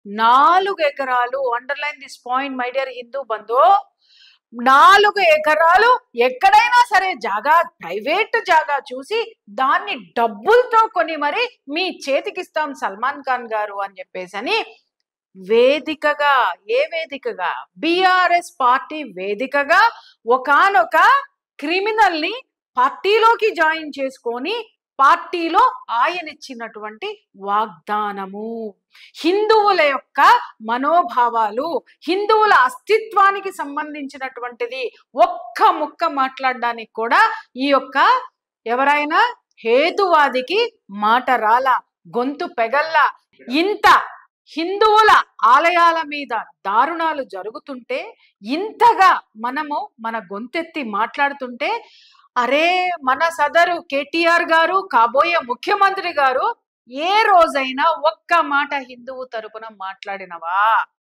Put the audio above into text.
4 ఎకరాలు, underline this point my dear Hindu బంధు, 4 ఎకరాలు ఎక్కడైనా సరే జాగా, ప్రైవేట్ జాగా చూసి దాన్ని డబ్బులతో కొని మరి మీ చేతికిస్తాం సల్మాన్ ఖాన్ గారు అని చెప్పేసి వేదికగా, ఏ వేదికగా, బిఆర్ఎస్ పార్టీ వేదికగా ఒకానొక క్రిమినల్ ని పార్టీలోకి జాయిన్ చేసుకొని పార్టీలో ఆయనిచ్చినటువంటి వాగ్దానము, హిందువుల యొక్క మనోభావాలు, హిందువుల అస్తిత్వానికి సంబంధించినటువంటిది ఒక్క ముక్క మాట్లాడడానికి కూడా ఈ యొక్క ఎవరైనా హేతువాదికి మాట రాల, గొంతు పెగల్లా. ఇంత హిందువుల ఆలయాల మీద దారుణాలు జరుగుతుంటే, ఇంతగా మనము మన గొంతెత్తి మాట్లాడుతుంటే, అరే మన సదరు కేటీఆర్ గారు, కాబోయే ముఖ్యమంత్రి గారు ఏ రోజైనా ఒక్క మాట హిందువు తరపున మాట్లాడినవా?